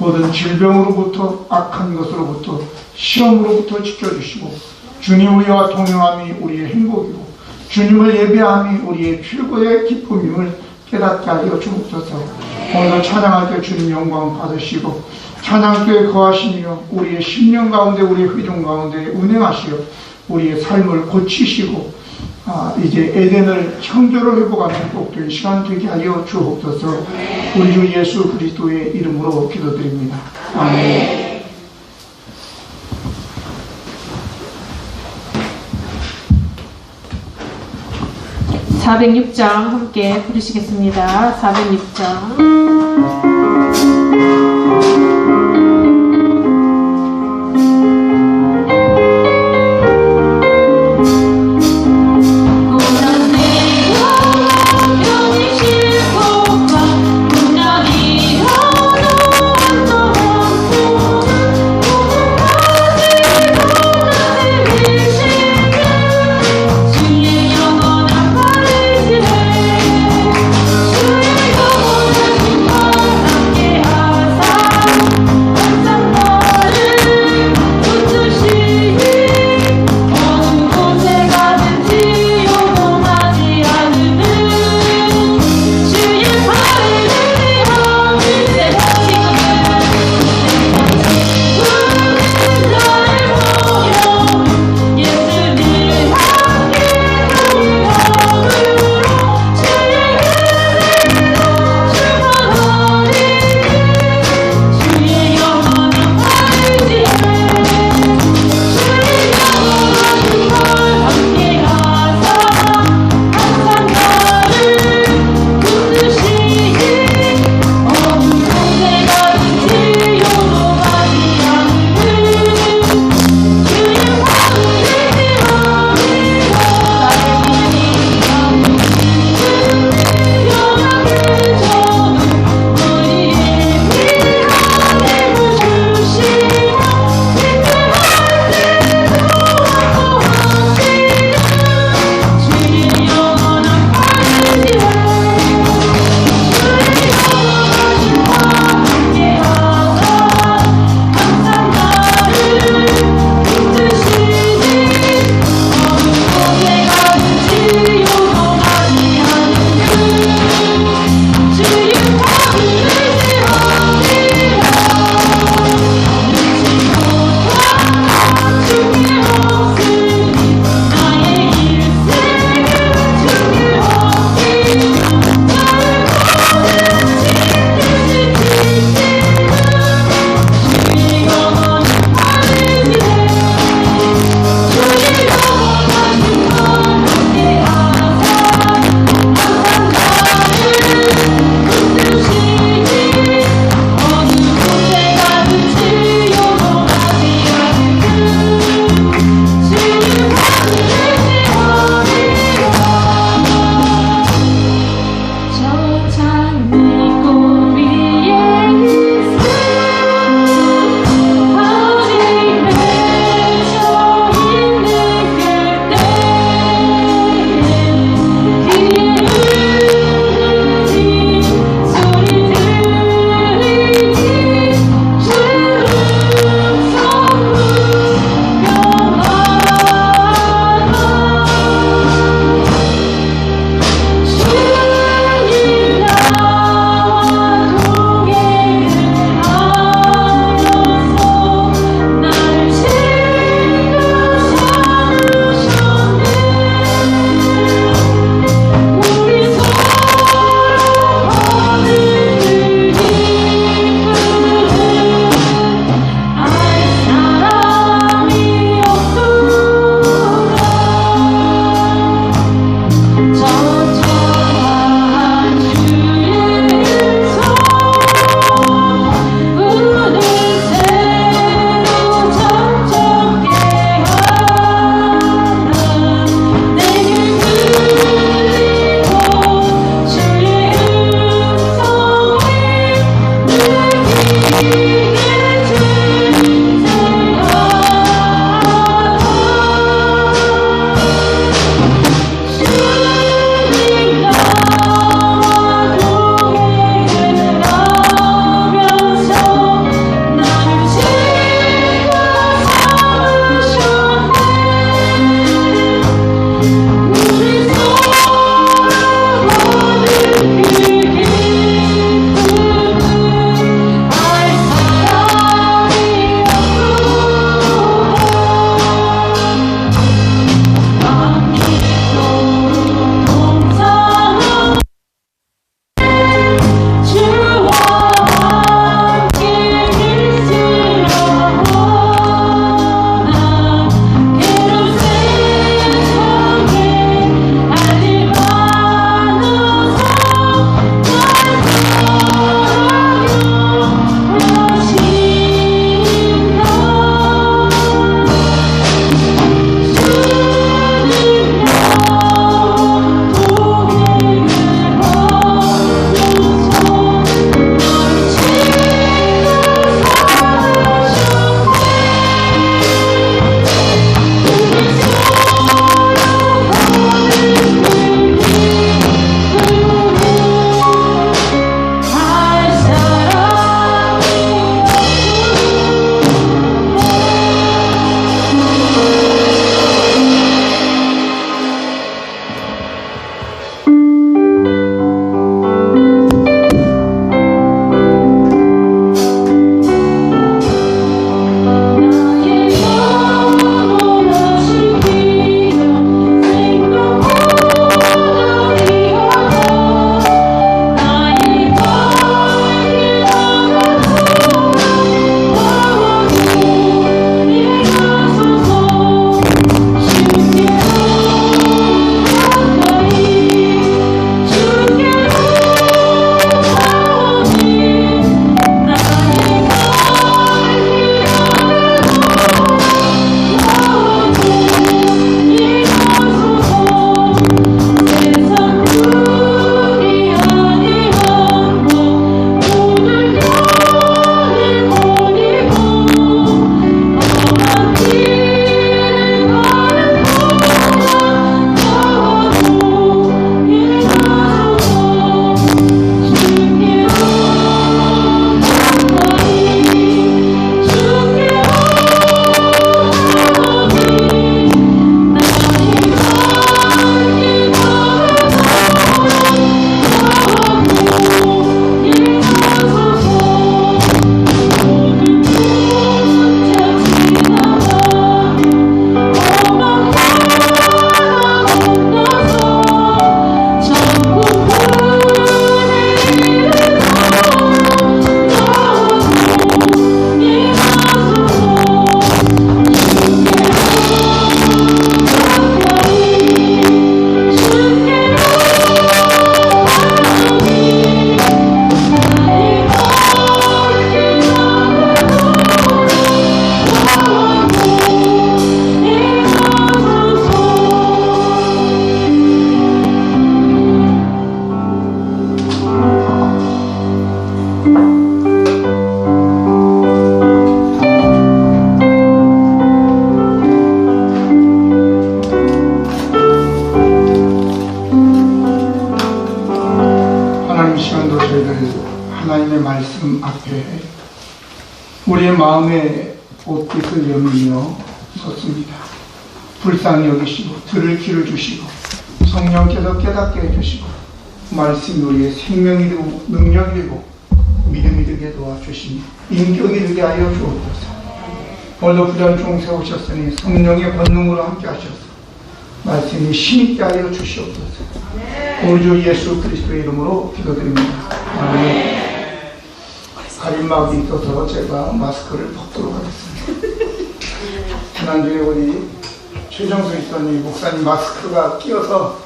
모든 질병으로부터 악한 것으로부터 시험으로부터 지켜주시고 주님 우리와 동행함이 우리의 행복이고 주님을 예배함이 우리의 필고의 기쁨임을 깨닫게 하여 주옵소서. 오늘도 찬양할 때 주님 영광 받으시고 찬양교에 거하시며 우리의 심령 가운데 우리의 회중 가운데 운행하시어 우리의 삶을 고치시고 이제 에덴을 창조를 회복하는 복된 시간 되게 하여 주옵소서. 우리 주 예수 그리스도의 이름으로 기도드립니다. 아멘. (406장) 함께 부르시겠습니다. (406장) 우리의 마음에 옷깃을 여미며 섰습니다. 불쌍히 여기시고 들을 귀를 주시고 성령께서 깨닫게 해주시고 말씀이 우리의 생명이 되고 능력이 되고 믿음이 되게 도와주시니 인격이 되게 하여 주옵소서. 오늘도 부전중 세우셨으니 성령의 권능으로 함께 하셔서 말씀이 힘있게 하여 주시옵소서. 우리 주 예수 그리스도의 이름으로 기도드립니다. 아멘. 가림막이 있어서 제가 마스크를 벗도록 하겠습니다. 지난주에 우리 최정수 있더니 목사님 마스크가 끼어서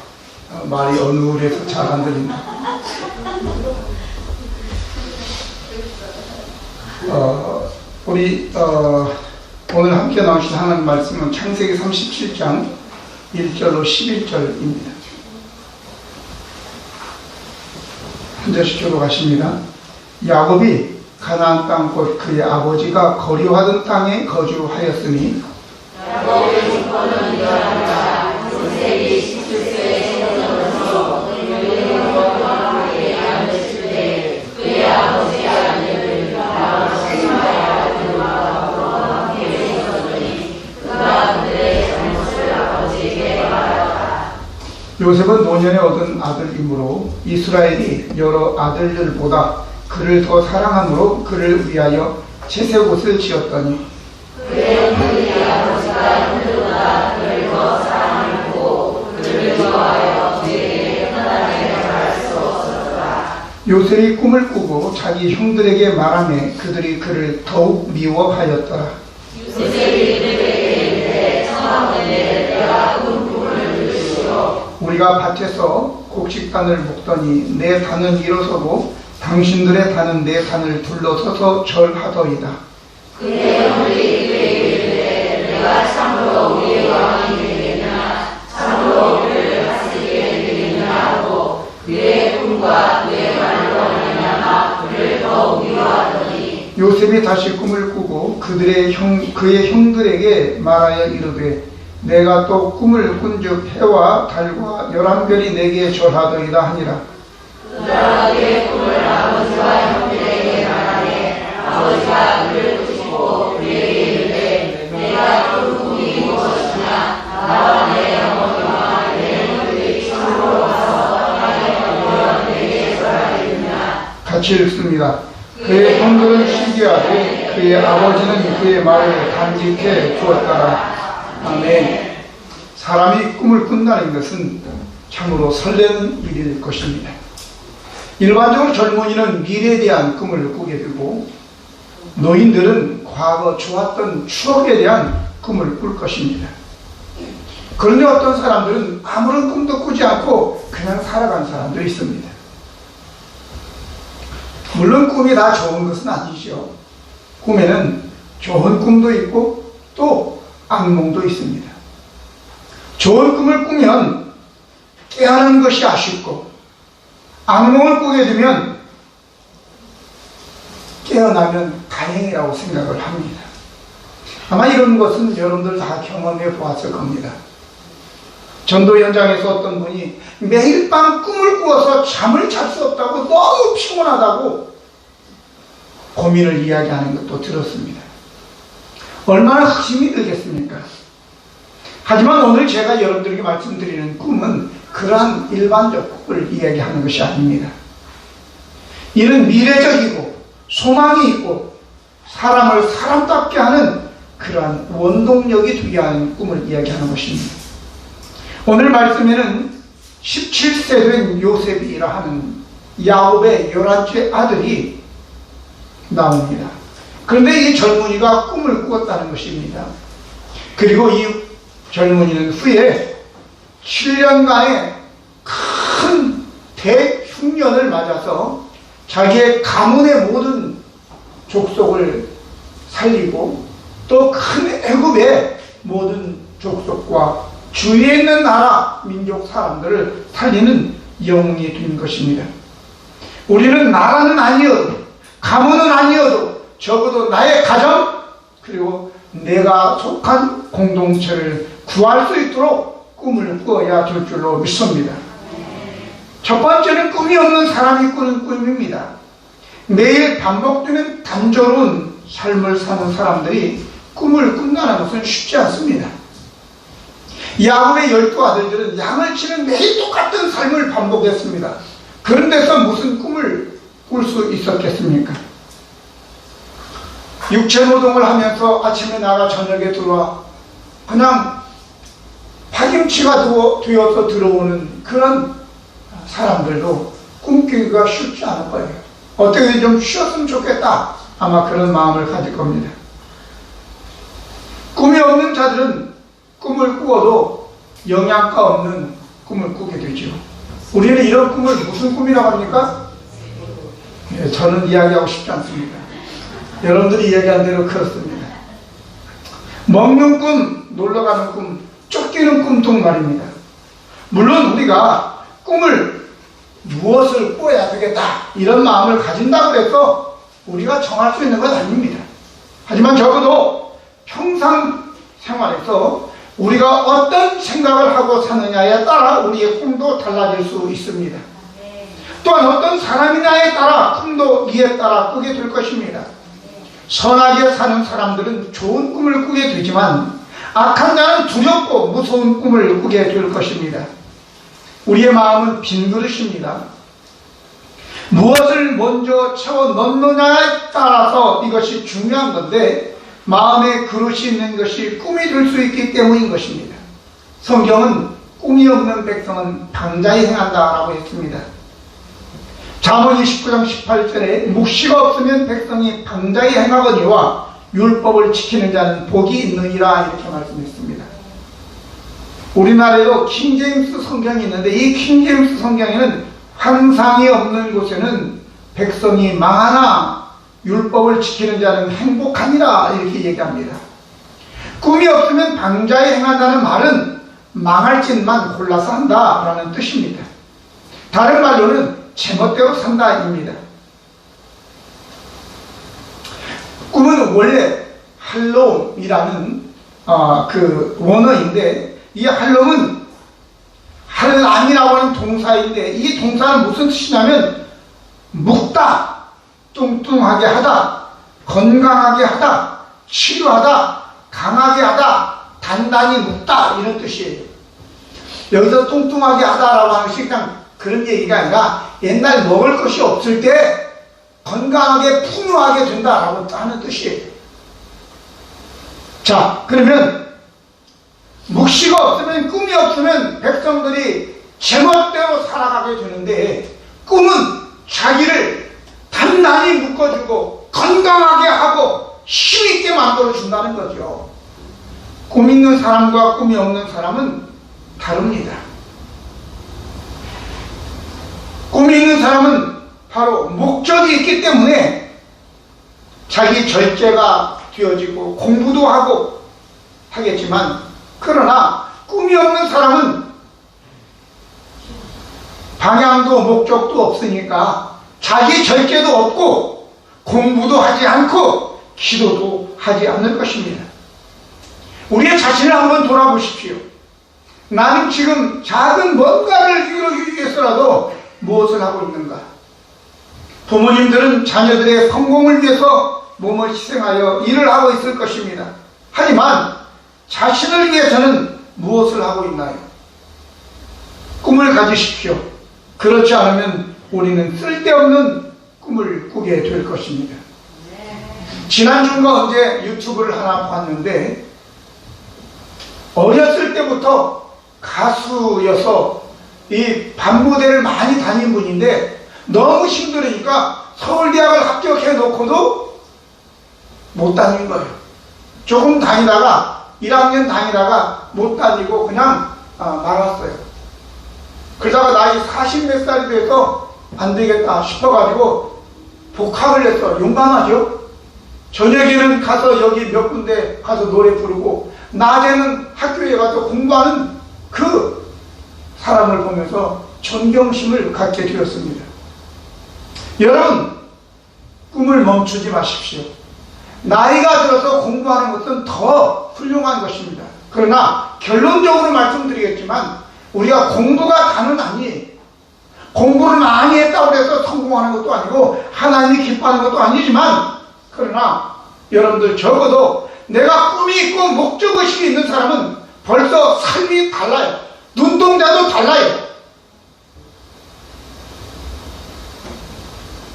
말이 어눌해서 잘 안 들립니다. 오늘 함께 나오신 하나님 말씀은 창세기 37장 1절로 11절입니다. 한 절씩 주로 가십니다. 야곱이 가나안 땅 곧 그의 아버지가 거류하던 땅에 거주하였으니 야곱의 주권은 이러하니라. 창세기 17세에 생겨나서 그의 아버지와 그의 아들을 때 그의 아버지의 아들을 아버지의 아들과 함께 있었더니 그가 그들의 잘못을 아버지에게 말하였다. 요셉은 노년에 얻은 아들이므로 이스라엘이 여러 아들들보다 그를 더 사랑함으로 그를 위하여 채색옷을 지었더니 그의 어머니 아버지가 형들보다 그를 더 사랑하고 그를 좋아하여 그에게 편안하게 말할 수 없었더라. 요셉이 꿈을 꾸고 자기 형들에게 말하매 그들이 그를 더욱 미워하였더라. 요셉이 그들에게 이르되 청하건대 내가 꾼 꿈을 들으시오. 우리가 밭에서 곡식단을 묶더니 내 단은 일어서고 당신들의 단은 내 단을 둘러서서 절하더이다. 그의 어머니 그에게 이르되 내가 참으로 우리의 왕이 되겠나 참으로 그를 다스리게 되겠나 하고 그의 꿈과 그의 말로 말미암아 그를 더욱 미워하더니 요셉이 다시 꿈을 꾸고 그의 형들에게 말하여 이르되 내가 또 꿈을 꾼즉 해와 달과 11별이 내게 절하더이다 하니라. 그가 그의 꿈을 아버지와 형들에게 말하되 아버지가 그를 꾸시고 그에게 이르되 내가 꾼 꿈이 무엇이냐 나와 내 어머니와 내 형들이 참으로 와서 하나님의 권능을 내게 절하리이다. 같이 읽습니다. 그의 형들은 시기하되 그의 아버지는 그의 말을 간직해 주었더라. 아멘. 사람이 꿈을 꾼다는 것은 참으로 설레는 일일 것입니다. 일반적으로 젊은이는 미래에 대한 꿈을 꾸게 되고 노인들은 과거 좋았던 추억에 대한 꿈을 꿀 것입니다. 그런데 어떤 사람들은 아무런 꿈도 꾸지 않고 그냥 살아간 사람도 있습니다. 물론 꿈이 다 좋은 것은 아니죠. 꿈에는 좋은 꿈도 있고 또 악몽도 있습니다. 좋은 꿈을 꾸면 깨어나는 것이 아쉽고 악몽을 꾸게 되면 깨어나면 다행이라고 생각을 합니다. 아마 이런 것은 여러분들 다 경험해 보았을 겁니다. 전도 현장에서 어떤 분이 매일 밤 꿈을 꾸어서 잠을 잘 수 없다고 너무 피곤하다고 고민을 이야기하는 것도 들었습니다. 얼마나 힘이 들겠습니까? 하지만 오늘 제가 여러분들에게 말씀드리는 꿈은 그러한 일반적 꿈을 이야기하는 것이 아닙니다. 이는 미래적이고 소망이 있고 사람을 사람답게 하는 그러한 원동력이 되게 하는 꿈을 이야기하는 것입니다. 오늘 말씀에는 17세 된 요셉이라 하는 야곱의 11째 아들이 나옵니다. 그런데 이 젊은이가 꿈을 꾸었다는 것입니다. 그리고 이 젊은이는 후에 7년간의 큰 대흉년을 맞아서 자기의 가문의 모든 족속을 살리고 또 큰 애굽의 모든 족속과 주위에 있는 나라, 민족 사람들을 살리는 영웅이 된 것입니다. 우리는 나라는 아니어도 가문은 아니어도 적어도 나의 가정 그리고 내가 속한 공동체를 구할 수 있도록 꿈을 꾸어야 될 줄로 믿습니다. 첫 번째는 꿈이 없는 사람이 꾸는 꿈입니다. 매일 반복되는 단조로운 삶을 사는 사람들이 꿈을 꾼다는 것은 쉽지 않습니다. 야곱의 12아들들은 양을 치는 매일 똑같은 삶을 반복했습니다. 그런 데서 무슨 꿈을 꿀 수 있었겠습니까? 육체 노동을 하면서 아침에 나가 저녁에 들어와 그냥 파김치가 되어서 들어오는 그런 사람들도 꿈꾸기가 쉽지 않을 거예요. 어떻게 좀 쉬었으면 좋겠다, 아마 그런 마음을 가질 겁니다. 꿈이 없는 자들은 꿈을 꾸어도 영양가 없는 꿈을 꾸게 되죠. 우리는 이런 꿈을 무슨 꿈이라고 합니까? 저는 이야기하고 싶지 않습니다. 여러분들이 이야기한 대로 그렇습니다. 먹는 꿈, 놀러가는 꿈, 쫓기는 꿈통 말입니다. 물론 우리가 꿈을 무엇을 꾸어야 되겠다 이런 마음을 가진다고 해서 우리가 정할 수 있는 건 아닙니다. 하지만 적어도 평상생활에서 우리가 어떤 생각을 하고 사느냐에 따라 우리의 꿈도 달라질 수 있습니다. 또한 어떤 사람이냐에 따라 꿈도 이에 따라 꾸게 될 것입니다. 선하게 사는 사람들은 좋은 꿈을 꾸게 되지만 악한 자는 두렵고 무서운 꿈을 꾸게 될 것입니다. 우리의 마음은 빈 그릇입니다. 무엇을 먼저 채워 넣느냐에 따라서 이것이 중요한 건데, 마음에 그릇이 있는 것이 꿈이 될 수 있기 때문인 것입니다. 성경은 꿈이 없는 백성은 방자히 행한다라고 했습니다. 잠언 29장 18절에 묵시가 없으면 백성이 방자히 행하거니와 율법을 지키는 자는 복이 있느니라 이렇게 말씀했습니다. 우리나라에도 킹제임스 성경이 있는데 이 킹제임스 성경에는 환상이 없는 곳에는 백성이 망하나 율법을 지키는 자는 행복하니라 이렇게 얘기합니다. 꿈이 없으면 방자히 행한다는 말은 망할 짓만 골라서 한다라는 뜻입니다. 다른 말로는 제멋대로 산다입니다. 꿈은 원래 할롬이라는 그 원어인데, 이 할롬은 할람이라고 하는 동사인데, 이 동사는 무슨 뜻이냐면 묵다, 뚱뚱하게 하다, 건강하게 하다, 치료하다, 강하게 하다, 단단히 묵다 이런 뜻이에요. 여기서 뚱뚱하게 하다라고 하는 것이 그냥 그런 얘기가 아니라 옛날 먹을 것이 없을 때 건강하게 풍요하게 된다라고 하는 뜻이에요. 자, 그러면 묵시가 없으면, 꿈이 없으면 백성들이 제멋대로 살아가게 되는데, 꿈은 자기를 단단히 묶어주고 건강하게 하고 힘있게 만들어준다는 거죠. 꿈 있는 사람과 꿈이 없는 사람은 다릅니다. 꿈이 있는 사람은 바로 목적이 있기 때문에 자기 절제가 되어지고 공부도 하고 하겠지만, 그러나 꿈이 없는 사람은 방향도 목적도 없으니까 자기 절제도 없고 공부도 하지 않고 기도도 하지 않을 것입니다. 우리의 자신을 한번 돌아보십시오. 나는 지금 작은 뭔가를 이루기 위해서라도 무엇을 하고 있는가? 부모님들은 자녀들의 성공을 위해서 몸을 희생하여 일을 하고 있을 것입니다. 하지만 자신을 위해서는 무엇을 하고 있나요? 꿈을 가지십시오. 그렇지 않으면 우리는 쓸데없는 꿈을 꾸게 될 것입니다. 지난주인가 언제 유튜브를 하나 봤는데, 어렸을 때부터 가수여서 이 밤무대를 많이 다닌 분인데 너무 힘들으니까 서울대학을 합격해 놓고도 못 다닌 거예요. 조금 다니다가 1학년 다니다가 못 다니고 그냥 말았어요. 그러다가 나이 40 몇 살이 돼서 안 되겠다 싶어가지고 복학을 했어요. 용감하죠? 저녁에는 가서 여기 몇 군데 가서 노래 부르고 낮에는 학교에 가서 공부하는 그 사람을 보면서 존경심을 갖게 되었습니다. 여러분, 꿈을 멈추지 마십시오. 나이가 들어서 공부하는 것은 더 훌륭한 것입니다. 그러나 결론적으로 말씀드리겠지만 우리가 공부가 다는 아니에요. 공부를 많이 했다고 해서 성공하는 것도 아니고 하나님이 기뻐하는 것도 아니지만, 그러나 여러분들 적어도 내가 꿈이 있고 목적의식이 있는 사람은 벌써 삶이 달라요. 눈동자도 달라요.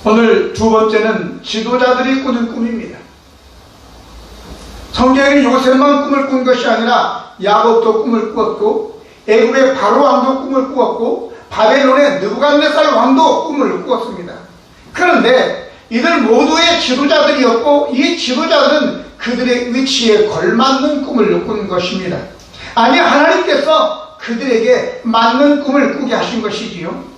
오늘 두 번째는 지도자들이 꾸는 꿈입니다. 성경에는 요셉만 꿈을 꾼 것이 아니라 야곱도 꿈을 꾸었고, 애굽의 바로 왕도 꿈을 꾸었고, 바벨론의 느부갓네살 왕도 꿈을 꾸었습니다. 그런데 이들 모두의 지도자들이었고, 이 지도자들은 그들의 위치에 걸맞는 꿈을 꾼 것입니다. 아니, 하나님께서 그들에게 맞는 꿈을 꾸게 하신 것이지요.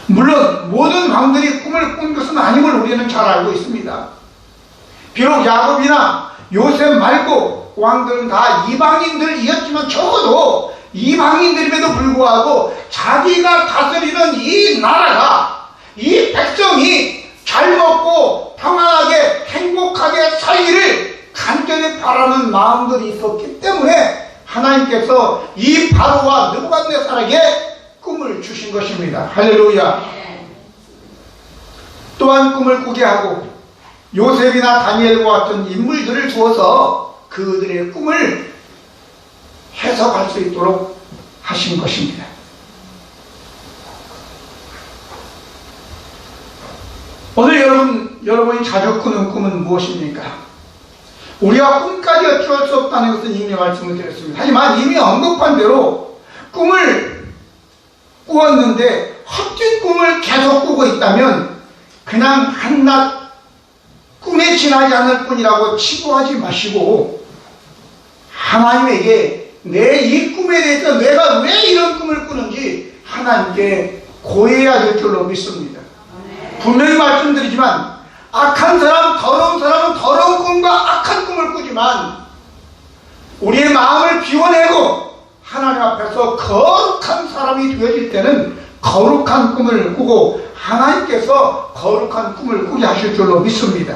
물론 모든 왕들이 꿈을 꾼 것은 아님을 우리는 잘 알고 있습니다. 비록 야곱이나 요셉 말고 왕들은 다 이방인들이었지만, 적어도 이방인들임에도 불구하고 자기가 다스리는 이 나라가, 이 백성이 잘 먹고 평안하게 행복하게 살기를 간절히 바라는 마음들이 있었기 때문에 하나님께서 이 바로와 느부갓네살에게 꿈을 주신 것입니다. 할렐루야. 또한 꿈을 꾸게 하고 요셉이나 다니엘과 같은 인물들을 두어서 그들의 꿈을 해석할 수 있도록 하신 것입니다. 오늘 여러분이 자주 꾸는 꿈은 무엇입니까? 우리가 꿈까지 어쩔 수 없다는 것은 이미 말씀을 드렸습니다. 하지만 이미 언급한 대로 꿈을 꾸었는데 헛된 꿈을 계속 꾸고 있다면 그냥 한낱 꿈에 지나지 않을 뿐이라고 치부하지 마시고, 하나님에게 내 이 꿈에 대해서 내가 왜 이런 꿈을 꾸는지 하나님께 고해야 될 줄로 믿습니다. 분명히 말씀드리지만, 악한 사람, 더러운 사람은 더러운 꿈과 악한 꿈을 꾸지만, 우리의 마음을 비워내고 하나님 앞에서 거룩한 사람이 되어질 때는 거룩한 꿈을 꾸고 하나님께서 거룩한 꿈을 꾸게 하실 줄로 믿습니다.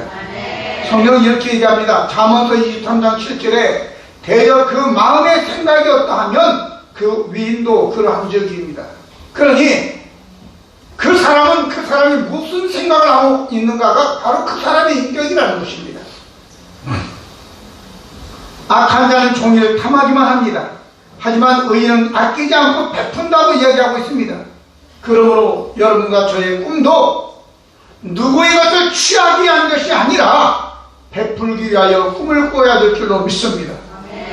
성경은 이렇게 얘기합니다. 잠언서 23장 7절에 대저 그 마음의 생각이 없다 하면 그 위인도 그러한 적입니다. 그러니 그 사람이 무슨 생각을 하고 있는가가 바로 그 사람의 인격이라는 것입니다. 악한 자는 종일 탐하기만 합니다. 하지만 의인은 아끼지 않고 베푼다고 이야기하고 있습니다. 그러므로 여러분과 저의 꿈도 누구의 것을 취하기 위한 것이 아니라 베풀기 위하여 꿈을 꿔야 될 줄로 믿습니다.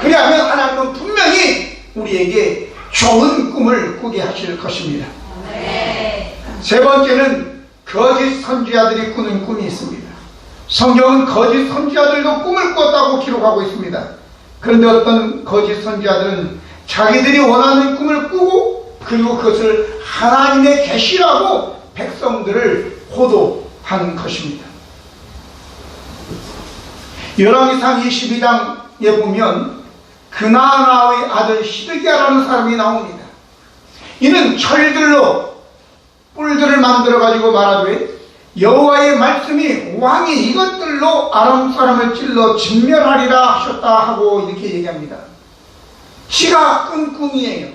그리하면 하나님은 분명히 우리에게 좋은 꿈을 꾸게 하실 것입니다. 세 번째는 거짓 선지자들이 꾸는 꿈이 있습니다. 성경은 거짓 선지자들도 꿈을 꿨다고 기록하고 있습니다. 그런데 어떤 거짓 선지자들은 자기들이 원하는 꿈을 꾸고 그리고 그것을 하나님의 계시라고 백성들을 호도한 것입니다. 열왕기상 22장에 보면 그나아나의 아들 시드기야라는 사람이 나옵니다. 이는 철들로 뿔들을 만들어 가지고 말하되 여호와의 말씀이 왕이 이것들로 아람 사람을 찔러 진멸하리라 하셨다 하고 이렇게 얘기합니다. 지가 꾼 꿈이에요.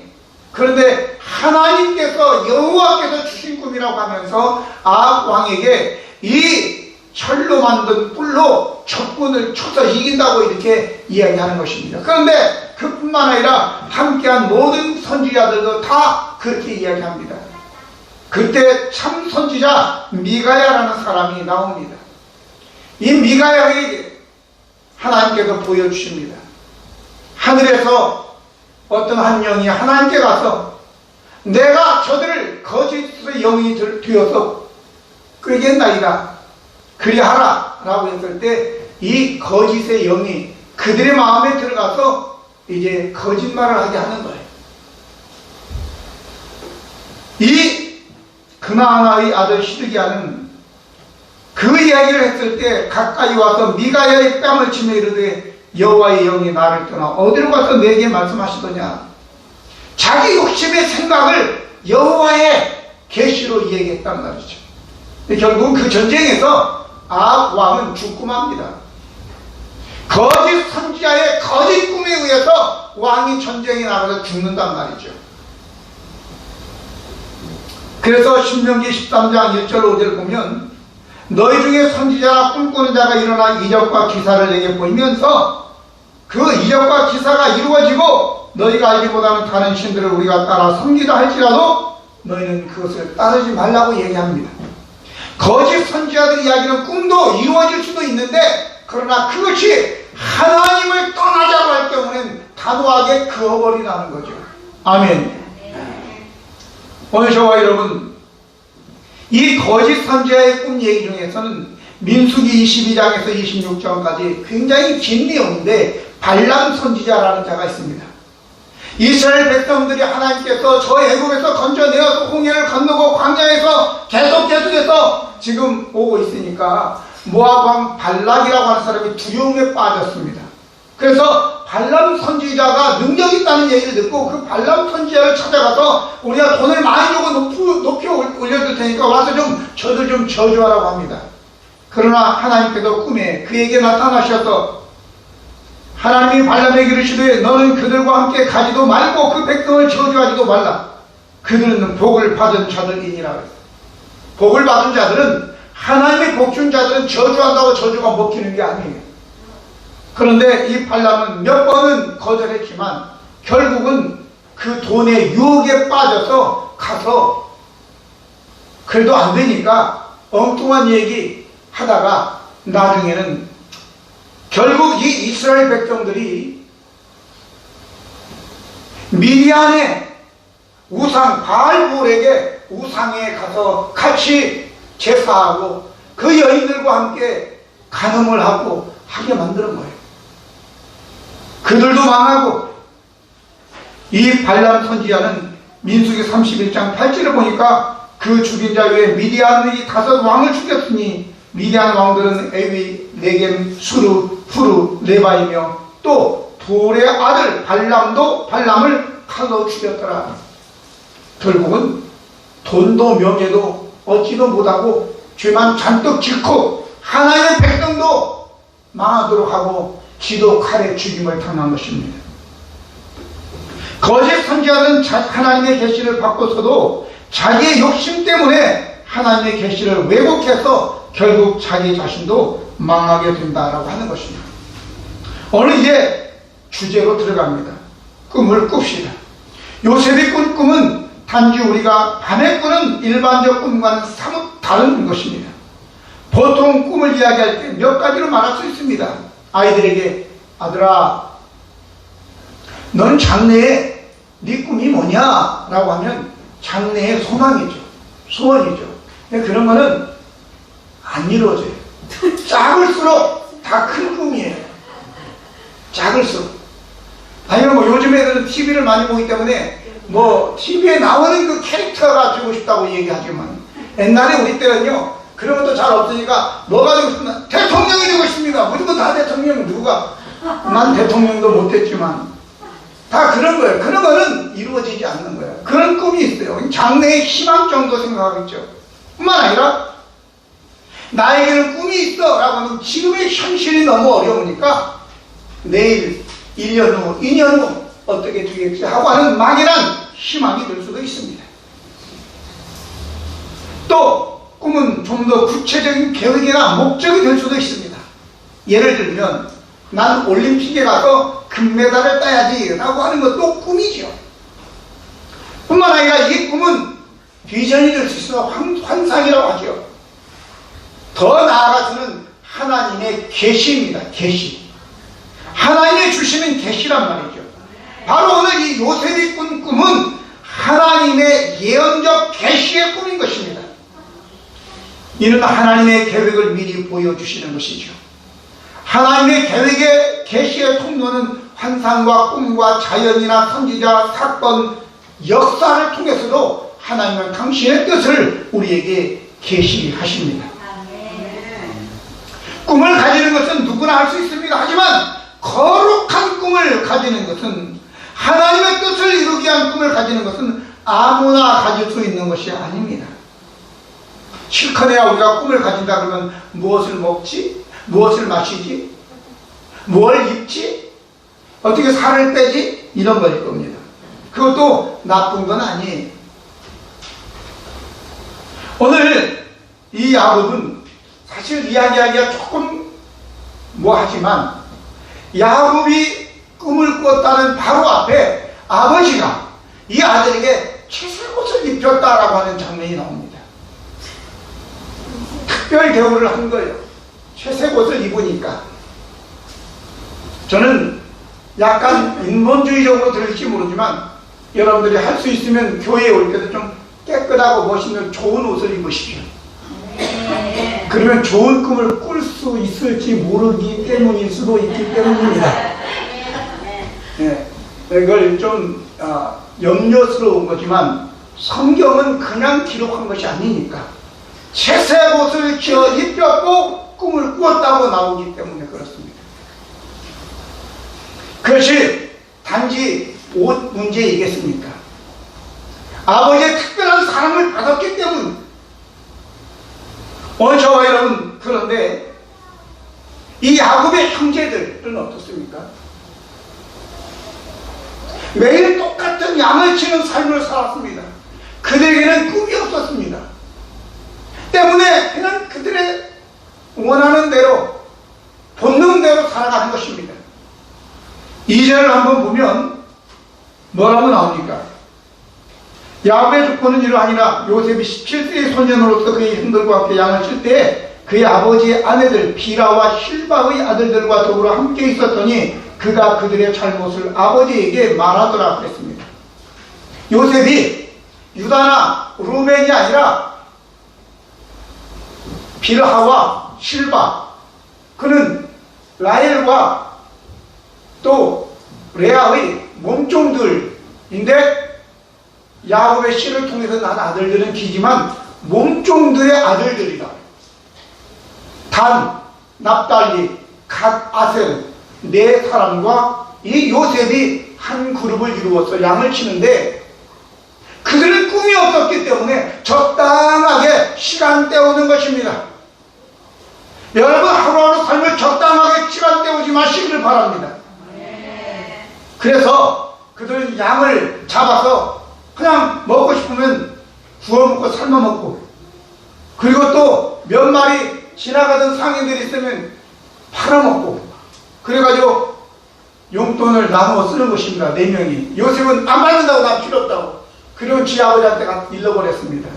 그런데 하나님께서 여호와께서 주신 꿈이라고 하면서 아합 왕에게 이 철로 만든 뿔로 적군을 쳐서 이긴다고 이렇게 이야기하는 것입니다. 그런데 그뿐만 아니라 함께한 모든 선지자들도 다 그렇게 이야기합니다. 그때 참 선지자 미가야라는 사람이 나옵니다. 이 미가야에게 하나님께서 보여주십니다. 하늘에서 어떤 한 영이 하나님께 가서 내가 저들을 거짓의 영이 되어서 꾀겠나이다 그리하라 라고 했을 때 이 거짓의 영이 그들의 마음에 들어가서 이제 거짓말을 하게 하는 거예요. 이 그나아나의 아들 시드기야는 그 이야기를 했을 때 가까이 와서 미가야의 뺨을 치며 이르되 여호와의 영이 나를 떠나 어디로 가서 내게 말씀하시더냐. 자기 욕심의 생각을 여호와의 계시로 이야기했단 말이죠. 결국은 그 전쟁에서 아합 왕은 죽고 맙니다. 거짓 선지자의 거짓 꿈에 의해서 왕이 전쟁에 나가서 죽는단 말이죠. 그래서 신명기 13장 1절 5절 보면 너희 중에 선지자나 꿈꾸는 자가 일어나 이적과 기사를 내게 보이면서 그 이적과 기사가 이루어지고 너희가 알기보다는 다른 신들을 우리가 따라 섬기다 할지라도 너희는 그것을 따르지 말라고 얘기합니다. 거짓 선지자들의 이야기는 꿈도 이루어질 수도 있는데, 그러나 그것이 하나님을 떠나자고 할 경우는 단호하게 그어버리라는 거죠. 아멘. 오늘 저와 여러분, 이 거짓 선지자의 꿈 얘기 중에서는 민수기 22장에서 26장까지 굉장히 긴 내용인데, 발람 선지자라는 자가 있습니다. 이스라엘 백성들이 하나님께서 저 애굽에서 건져내어서 홍해를 건너고 광야에서 계속해서 지금 오고 있으니까 모압 왕 발락이라고 하는 사람이 두려움에 빠졌습니다. 그래서 발람 선지자가 능력 있다는 얘기를 듣고 그 발람 선지자를 찾아가서 우리가 돈을 많이 주고 높이 올려줄 테니까 와서 저들 좀 저주하라고 합니다. 그러나 하나님께서 꿈에 그에게 나타나셔서 하나님이 발람에게 이르시되 너는 그들과 함께 가지도 말고 그 백성을 저주하지도 말라. 그들은 복을 받은 자들이니라. 복을 받은 자들은, 하나님의 복 준 자들은 저주한다고 저주가 먹히는 게 아니에요. 그런데 이 발람은 몇 번은 거절했지만 결국은 그 돈의 유혹에 빠져서 가서 그래도 안 되니까 엉뚱한 얘기 하다가 나중에는 결국 이 이스라엘 백성들이 미디안의 우상 바알볼에게 우상에 가서 같이 제사하고 그 여인들과 함께 간음을 하고 하게 만드는 거예요. 그들도 망하고, 이 발람 선지자는 민수기 31장 8절을 보니까 그 죽인 자 외에 미디안의 5 왕을 죽였으니 미디안 왕들은 에위, 네겜, 수르, 후르, 레바이며 또 돌의 아들 발람을 칼로 죽였더라. 결국은 돈도 명예도 얻지도 못하고 죄만 잔뜩 짓고 하나님의 백성도 망하도록 하고 지도 칼에 죽임을 당한 것입니다. 거짓 선지자는 하나님의 계시를 받고서도 자기의 욕심 때문에 하나님의 계시를 왜곡해서 결국 자기 자신도 망하게 된다라고 하는 것입니다. 오늘 이제 주제로 들어갑니다. 꿈을 꿉시다. 요셉이 꾼 꿈은 단지 우리가 밤에 꾸는 일반적 꿈과는 사뭇 다른 것입니다. 보통 꿈을 이야기할 때 몇 가지로 말할 수 있습니다. 아이들에게, 아들아, 넌 장래에 네 꿈이 뭐냐? 라고 하면 장래의 소망이죠. 소원이죠. 근데 그런 거는 안 이루어져요. 작을수록 다 큰 꿈이에요. 작을수록. 아니면 뭐 요즘 애들은 TV를 많이 보기 때문에 뭐 TV에 나오는 그 캐릭터가 되고 싶다고 얘기하지만, 옛날에 우리 때는요 그런 것도 잘 없으니까 뭐가 되고 싶나? 대통령이 되고 싶습니다. 무조건 다 대통령. 누가? 난 대통령도 못했지만 다 그런 거예요. 그런 거는 이루어지지 않는 거예요. 그런 꿈이 있어요. 장래의 희망 정도 생각하겠죠. 뿐만 아니라 나에게는 꿈이 있어 라고 하면 지금의 현실이 너무 어려우니까 내일, 1년 후, 2년 후 어떻게 되겠지 하고 하는 막연한 희망이 될 수도 있습니다. 또 꿈은 좀 더 구체적인 계획이나 목적이 될 수도 있습니다. 예를 들면 난 올림픽에 가서 금메달을 따야지 라고 하는 것도 꿈이죠. 뿐만 아니라 이 꿈은 비전이 될 수 있어 환상이라고 하죠. 더 나아가서는 하나님의 계시입니다. 계시. 하나님이 주시는 계시란 말이죠. 바로 오늘 이 요셉이 꾼 꿈은 하나님의 예언적 계시의 꿈인 것입니다. 이는 하나님의 계획을 미리 보여주시는 것이죠. 하나님의 계획의 계시의 통로는 환상과 꿈과 자연이나 선지자, 사건, 역사를 통해서도 하나님은 당신의 뜻을 우리에게 계시하십니다. 꿈을 가지는 것은 누구나 할 수 있습니다. 하지만 거룩한 꿈을 가지는 것은, 하나님의 뜻을 이루기 위한 꿈을 가지는 것은 아무나 가질 수 있는 것이 아닙니다. 실컷해야 우리가 꿈을 가진다 그러면 무엇을 먹지? 무엇을 마시지? 뭘 입지? 어떻게 살을 빼지? 이런 거일 겁니다. 그것도 나쁜 건 아니에요. 오늘 이 야곱은 사실 이야기하기가 조금 뭐하지만 야곱이 꿈을 꿨다는 바로 앞에 아버지가 이 아들에게 채색옷을 입혔다라고 하는 장면이 나옵니다. 특별 대우를 한 거예요. 채색옷을 입으니까. 저는 약간 인본주의적으로 들을지 모르지만 여러분들이 할 수 있으면 교회에 올 때도 좀 깨끗하고 멋있는 좋은 옷을 입으십시오. 그러면 좋은 꿈을 꿀 수 있을지 모르기 때문일 수도 있기 때문입니다. 네, 이걸 좀 염려스러운 거지만 성경은 그냥 기록한 것이 아니니까 채색 옷을 입혔고 꿈을 꾸었다고 나오기 때문에 그렇습니다. 그것이 단지 옷 문제이겠습니까? 아버지의 특별한 사랑을 받았기 때문. 오늘 저와 여러분, 그런데 이 야곱의 형제들은 어떻습니까? 매일 똑같은 양을 치는 삶을 살았습니다. 그들에게는 꿈이 없었습니다. 때문에 그냥 그들의 원하는 대로 본능대로 살아가는 것입니다. 2절을 한번 보면 뭐라고 나옵니까? 야곱의 조건은 이러하니라. 요셉이 17세의 소년으로서 그의 형들과 함께 양을 칠 때 그의 아버지의 아내들 비라와 실바의 아들들과 더불어 함께 있었더니 그가 그들의 잘못을 아버지에게 말하더라 그랬습니다. 요셉이 유다나 루벤이 아니라 빌하와 실바, 그는 라헬과 또 레아의 몸종들인데 야곱의 씨를 통해서 난 아들들은 기지만 몸종들의 아들들이다. 단, 납달리, 갓, 아셀 네 사람과 이 요셉이 한 그룹을 이루어서 양을 치는데 그들은 꿈이 없었기 때문에 적당하게 시간 때우는 것입니다. 여러분, 하루하루 삶을 적당하게 시간 때우지 마시기를 바랍니다. 그래서 그들은 양을 잡아서 그냥 먹고 싶으면 구워 먹고 삶아 먹고, 그리고 또 몇 마리 지나가던 상인들이 있으면 팔아먹고, 그래가지고 용돈을 나누어 쓰는 것입니다. 4명이. 요셉은 안 받는다고, 난 필요 없다고. 그리고 지 아버지한테 일러버렸습니다.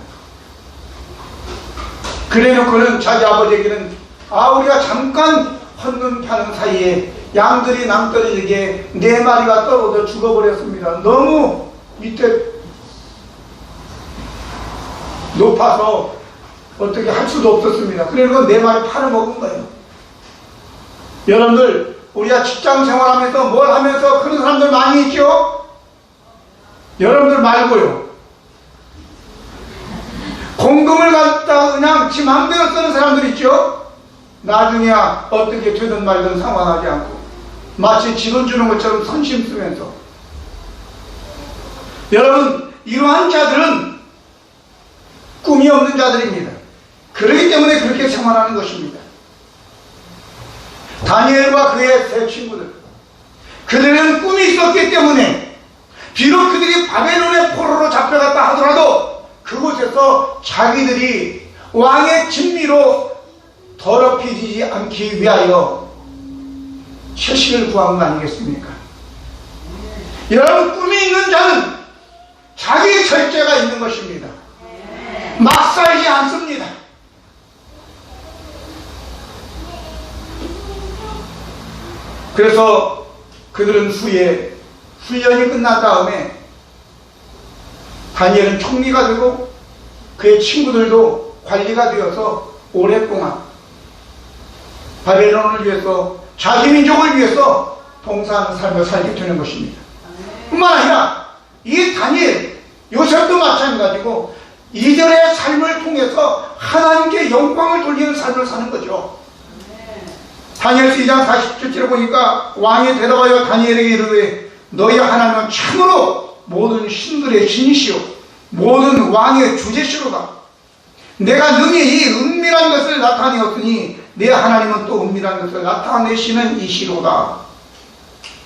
그래 놓고는 자기 아버지에게는 우리가 잠깐 헌눈 파는 사이에 양들이 낭떠러지게 4마리가 떨어져 죽어버렸습니다. 너무 밑에 높아서 어떻게 할 수도 없었습니다. 그래서 4마리 팔아먹은 거예요. 여러분들, 우리가 직장 생활하면서 뭘 하면서 그런 사람들 많이 있죠? 여러분들 말고요. 공금을 갖다가 그냥 지 맘대로 쓰는 사람들 있죠? 나중에야 어떻게 되든 말든 상관하지 않고 마치 지돈 주는 것처럼 선심 쓰면서. 여러분, 이러한 자들은 꿈이 없는 자들입니다. 그렇기 때문에 그렇게 생활하는 것입니다. 다니엘과 그의 세 친구들, 그들은 꿈이 있었기 때문에 비록 그들이 바벨론의 포로로 잡혀갔다 하더라도 그곳에서 자기들이 왕의 진미로 더럽히지 않기 위하여 채식을 구한 거 아니겠습니까? 여러분, 꿈이 있는 자는 자기 절제가 있는 것입니다. 막 살지 않습니다. 그래서 그들은 후에 훈련이 끝난 다음에 다니엘은 총리가 되고 그의 친구들도 관리가 되어서 오랫동안 바벨론을 위해서, 자기 민족을 위해서 봉사하는 삶을 살게 되는 것입니다. 뿐만 아니라 이 다니엘, 요셉도 마찬가지고 2절의 삶을 통해서 하나님께 영광을 돌리는 삶을 사는 거죠. 다니엘서 2장 47절에 보니까 왕이 대답하여 다니엘에게 이르되 너희 하나님은 참으로 모든 신들의 신이시오 모든 왕의 주제시로다. 내가 능히 이 은밀한 것을 나타내었으니 내 하나님은 또 은밀한 것을 나타내시는 이시로다.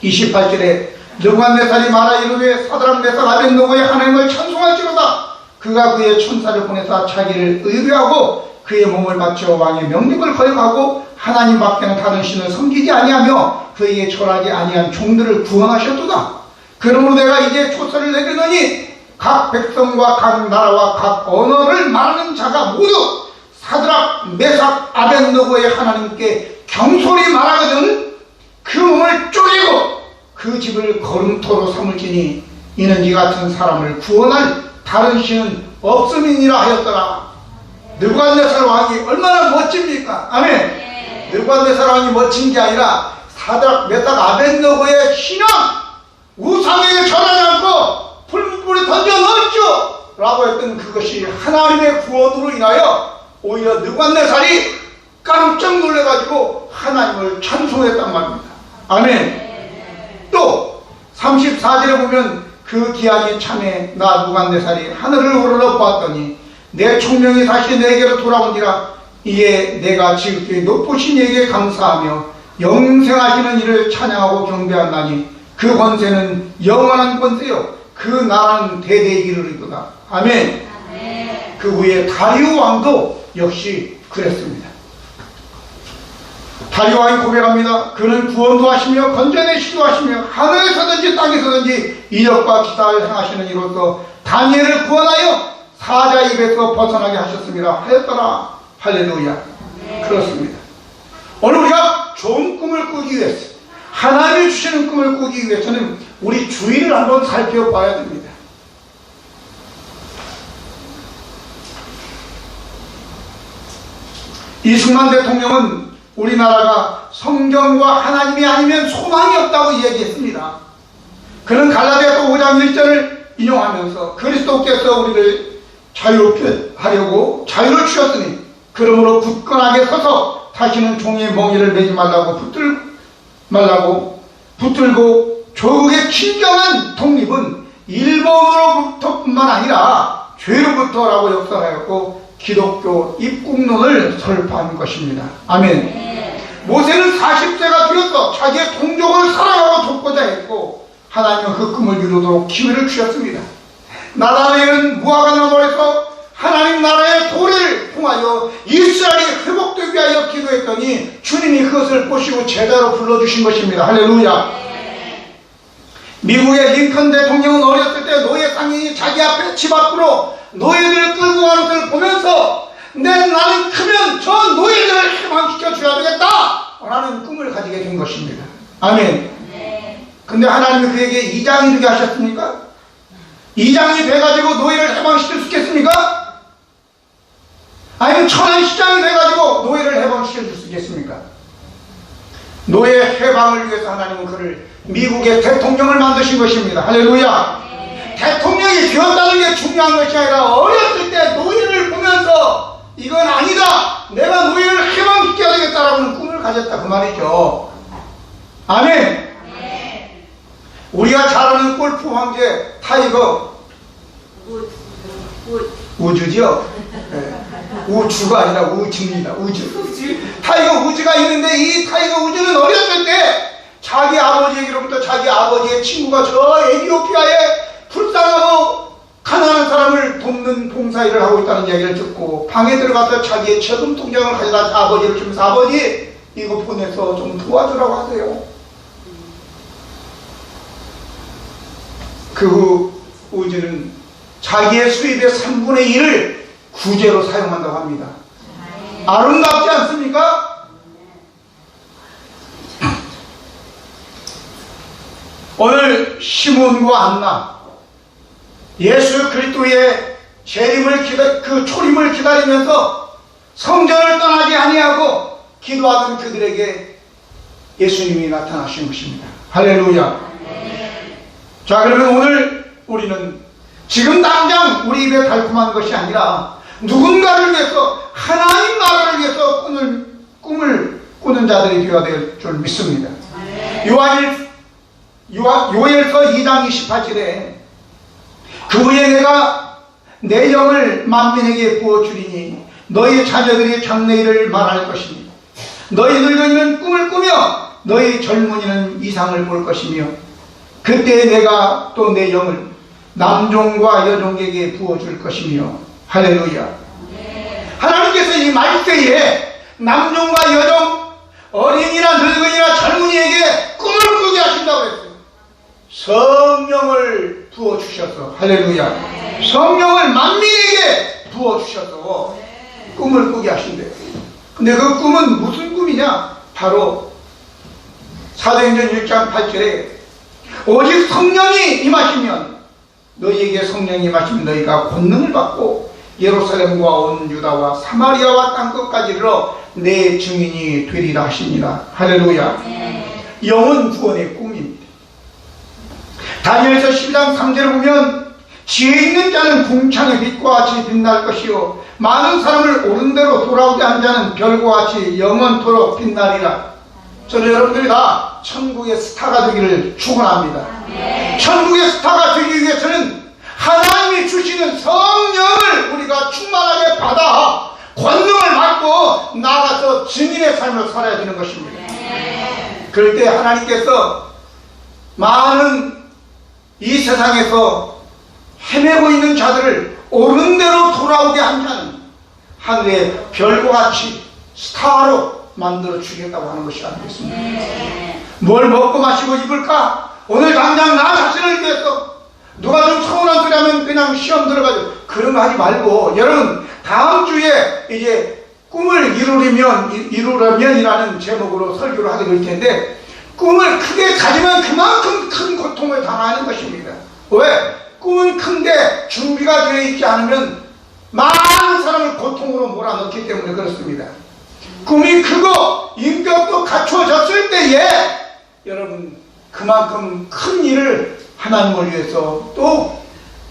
28절에 느부갓네살이 말하 이르되 사드락 메삭 아벳느고의 하나님을 찬송할지로다. 그가 그의 천사를 보내사 자기를 의뢰하고 그의 몸을 바쳐 왕의 명령을 거역하고 하나님밖에는 다른 신을 섬기지 아니하며 그에게 절하지 아니한 종들을 구원하셨도다. 그러므로 내가 이제 조서를 내리더니 각 백성과 각 나라와 각 언어를 말하는 자가 모두 사드락, 메삭, 아벳느고의 하나님께 경솔히 말하거든 그 몸을 쪼개고 그 집을 거름토로 삼을지니 이는 이 같은 사람을 구원할 다른 신은 없음이니라 하였더라. 느부갓네살 왕이 얼마나 멋집니까? 아멘. 느부갓네살 왕이 멋진 게 아니라 사드락, 메삭, 아벳느고의 신앙, 우상에게 절하지 않고 풀무불에 던져 넣었죠 라고 했던 그것이 하나님의 구원으로 인하여 오히려 느부갓네살이 깜짝 놀래가지고 하나님을 찬송했단 말입니다. 아멘. 또 34절에 보면 그 기한이 참에 나 느부갓네살이 하늘을 우러러 보았더니 내 총명이 다시 내게로 돌아온지라. 이에 내가 지극히 높으신 이에게 감사하며 영생하시는 이를 찬양하고 경배한다니 그 권세는 영원한 권세요 그 나라는 대대에 이르리도다. 아멘. 그 후에 다리오 왕도 역시 그랬습니다. 다리오 왕이 고백합니다. 그는 구원도 하시며 건져내시기도 하시며 하늘에서든지 땅에서든지 이적과 기사를 행하시는 이로써 다니엘을 구원하여 사자 입에서 벗어나게 하셨습니다 하였더라. 할렐루야. 그렇습니다. 오늘 우리가 좋은 꿈을 꾸기 위해서, 하나님이 주시는 꿈을 꾸기 위해서는 우리 주위를 한번 살펴봐야 됩니다. 이승만 대통령은 우리나라가 성경과 하나님이 아니면 소망이 없다고 이야기했습니다. 그는 갈라디아서 5장 1절을 인용하면서 그리스도께서 우리를 자유롭게 하려고 자유를 주셨으니 그러므로 굳건하게 서서 다시는 종의 멍에를 매지 말라고 붙들고 조국의 진정한 독립은 일본으로부터뿐만 아니라 죄로부터라고 역설하였고 기독교 입국론을 설파한 것입니다. 아멘. 모세는 40세가 되어서 자기의 동족을 사랑하고 돕고자 했고 하나님은 그 꿈을 이루도록 기회를 주셨습니다. 나다나엘은 무화과 나무에서 하나님 나라의 도를 통하여 이스라엘이 회복되기 위하여 기도했더니 주님이 그것을 보시고 제자로 불러주신 것입니다. 할렐루야. 미국의 링컨 대통령은 어렸을 때 노예 상인이 자기 앞에 집 앞으로 노예들을 끌고 가는 것을 보면서 나는 크면 저 노예들을 해방시켜 줘야 되겠다 라는 꿈을 가지게 된 것입니다. 아멘. 근데 하나님이 그에게 이장이 되게 하셨습니까? 이장이 돼가지고 노예를 해방시킬 수 있겠습니까? 아니면 천안시장이 돼가지고 노예를 해방시켜 줄 수 있겠습니까? 노예 해방을 위해서 하나님은 그를 미국의 대통령을 만드신 것입니다. 할렐루야. 대통령이 되었다는 게 중요한 것이 아니라 어렸을 때 노예를 보면서 이건 아니다, 내가 노예를 해방시켜야 되겠다라는 꿈을 가졌다 그 말이죠. 아멘. 우리가 잘 아는 골프 황제 타이거 우즈죠? 네. 우주가 아니라 우즈입니다. 우즈. 타이거 우즈가 있는데 이 타이거 우즈는 어렸을 때 자기 아버지에게로부터 자기 아버지의 친구가 저 에티오피아에 불쌍하고 가난한 사람을 돕는 봉사일을 하고 있다는 이야기를 듣고 방에 들어가서 자기의 저금 통장을 가져다 아버지를 주면서 아버지 이거 보내서 좀 도와주라고 하세요. 그 후 우즈는 자기의 수입의 3분의 1을 구제로 사용한다고 합니다. 아름답지 않습니까? 오늘 시몬과 안나 예수 그리스도의 재림을 그 초림을 기다리면서 성전을 떠나지 아니하고 기도하던 그들에게 예수님이 나타나신 것입니다. 할렐루야. 자, 그러면 오늘 우리는 지금 당장 우리 입에 달콤한 것이 아니라 누군가를 위해서, 하나님 나라를 위해서 꿈을 꾸는 자들이 되어야 될 줄 믿습니다. 요엘서 2장 28절에 그 후에 내가 내 영을 만민에게 부어주리니 너희 자녀들이 장래일을 말할 것이니 너희 늙은이는 꿈을 꾸며 너희 젊은이는 이상을 볼 것이며 그때 내가 또 내 영을 남종과 여종에게 부어줄 것이며. 할렐루야. 하나님께서 주시는 이 말세에 남종과 여종, 어린이나 늙은이나 젊은이에게 꿈을 꾸게 하신다고 했어요. 성령을 부어주셔서, 할렐루야, 성령을 만민에게 부어주셔서 꿈을 꾸게 하신대요. 근데 그 꿈은 무슨 꿈이냐? 바로 사도행전 1장 8절에 오직 성령이 임하시면, 너희에게 성령이 임하시면 너희가 권능을 받고 예루살렘과 온 유다와 사마리아와 땅끝까지 이르러 내 증인이 되리라 하십니다. 할렐루야. 영혼 구원의 꿈입니다. 다니엘서 12장 3절을 보면 지혜 있는 자는 궁창의 빛과 같이 빛날 것이요 많은 사람을 옳은 대로 돌아오게 한 자는 별과 같이 영원토록 빛나리라. 저는 여러분들이 다 천국의 스타가 되기를 축원합니다. 천국의 스타가 되기 위해서는 하나님이 주시는 성령을 우리가 충만하게 받아 권능을 받고 나가서 증인의 삶을 살아야 되는 것입니다. 그럴 때 하나님께서 많은 이 세상에서 헤매고 있는 자들을 옳은 대로 돌아오게 한 자는 하늘의 별과 같이 스타로 만들어 주겠다고 하는 것이 아니겠습니까? 뭘 먹고 마시고 입을까? 오늘 당장 나 자신을 위해서 누가 좀 서운한 소리 하면 그냥 시험 들어가지고 그런 거 하지 말고, 여러분 다음 주에 이제 꿈을 이루려면이라는 제목으로 설교를 하게 될 텐데, 꿈을 크게 가지면 그만큼 큰 고통을 당하는 것입니다. 왜? 꿈은 큰데 준비가 되어 있지 않으면 많은 사람을 고통으로 몰아넣기 때문에 그렇습니다. 꿈이 크고 인격도 갖추어졌을 때에 여러분 그만큼 큰 일을 하나님을 위해서 또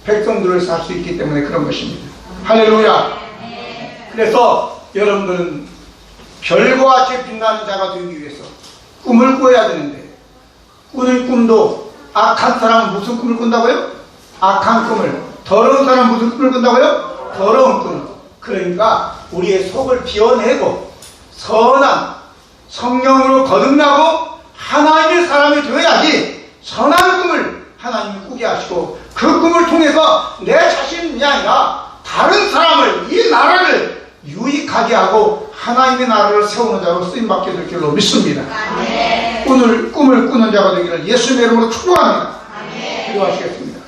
백성들을 살 수 있기 때문에 그런 것입니다. 할렐루야. 그래서 여러분들은 별과 같이 빛나는 자가 되기 위해서 꿈을 꿔야 되는데, 꾸는 꿈도 악한 사람은 무슨 꿈을 꾼다고요? 악한 꿈을. 더러운 사람은 무슨 꿈을 꾼다고요? 더러운 꿈. 그러니까 우리의 속을 비워내고 선한 성령으로 거듭나고 하나님의 사람이 되어야지 선한 꿈을 하나님이 꾸게 하시고, 그 꿈을 통해서 내 자신이 아니라 다른 사람을, 이 나라를 유익하게 하고 하나님의 나라를 세우는 자로 쓰임받게 될 줄로 믿습니다. 꿈을 꾸는 자가 되기를 예수님의 이름으로 축복합니다. 기도하시겠습니다.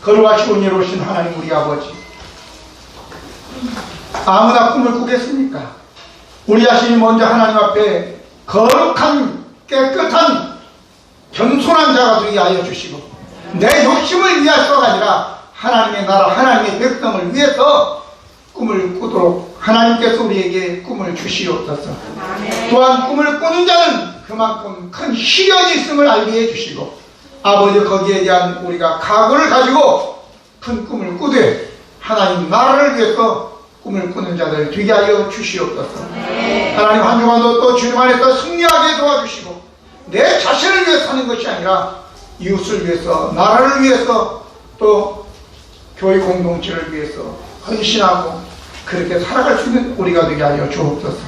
거룩하시고 은혜로우신 하나님 우리 아버지, 아무나 꿈을 꾸겠습니까? 우리 자신이 먼저 하나님 앞에 거룩한 깨끗한 겸손한 자가 되게 하여 주시고, 내 욕심을 위해서가 아니라 하나님의 나라, 하나님의 백성을 위해서 꿈을 꾸도록 하나님께서 우리에게 꿈을 주시옵소서. 또한 꿈을 꾸는 자는 그만큼 큰 시련이 있음을 알게 해주시고, 아버지 거기에 대한 우리가 각오를 가지고 큰 꿈을 꾸되 하나님 나라를 위해서 꿈을 꾸는 자들 되게 하여 주시옵소서. 하나님 한 주간도 또 주님 안에서 승리하게 도와주시고, 내 자신을 위해 사는 것이 아니라 이웃을 위해서, 나라를 위해서, 또 교회 공동체를 위해서 헌신하고 그렇게 살아갈 수 있는 우리가 되게 하여 주옵소서.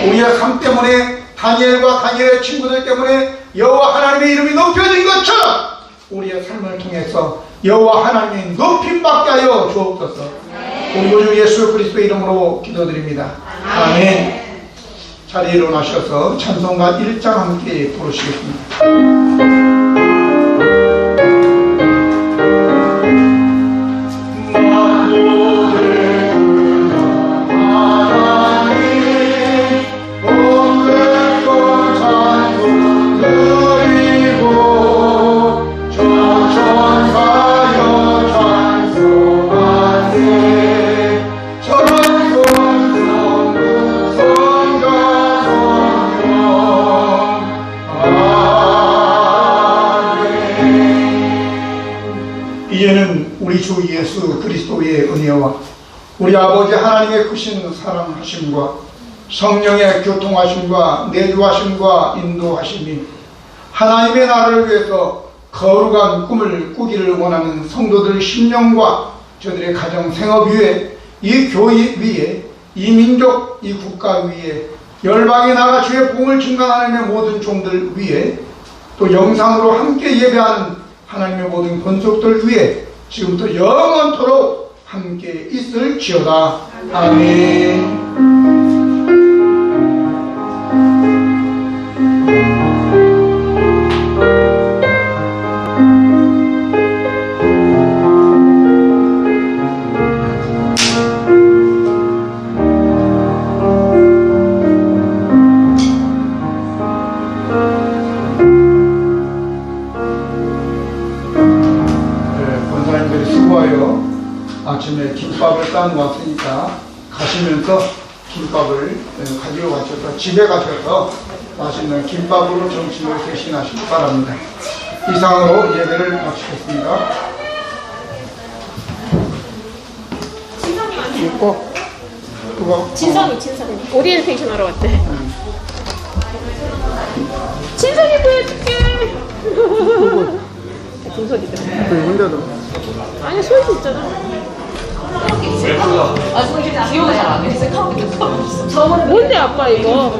우리의 삶 때문에, 다니엘과 다니엘의 친구들 때문에 여호와 하나님의 이름이 높여진 것처럼 우리의 삶을 통해서 여호와 하나님의 높임받게 하여 주옵소서. 우리 구주 예수 그리스도의 이름으로 기도드립니다. 아멘. 자리에 일어나셔서 찬송가 1장 함께 부르시겠습니다. 이제는 우리 주 예수 그리스도의 은혜와 우리 아버지 하나님의 크신 사랑하심과 성령의 교통하심과 내주하심과 인도하심이 하나님의 나라를 위해서 거룩한 꿈을 꾸기를 원하는 성도들의 심령과 저들의 가정 생업 위에, 이 교회 위에, 이 민족, 이 국가 위에, 열방에 나가 주의 복음을 증강하는 모든 종들 위에, 또 영상으로 함께 예배하는 하나님의 모든 권속들 위에 지금부터 영원토록 함께 있을지어다. 아멘. 권사님들이 수고하여 아침에 김밥을 싸놓았으니까 가시면서 김밥을 가지고 가셔서 집에 가셔서 맛있는 김밥으로 점심을 대신하시기 바랍니다. 이상으로 예배를 마치겠습니다. 있고 그거 진성이. 오리엔테이션 하러 왔대. 진성이 보여줄게. 동석이다. 힘들어. 아니, 소희도 있잖아. 아, 저는 기억을 잘 안 해. 생각하고 있어. 뭔데, 아빠 이거?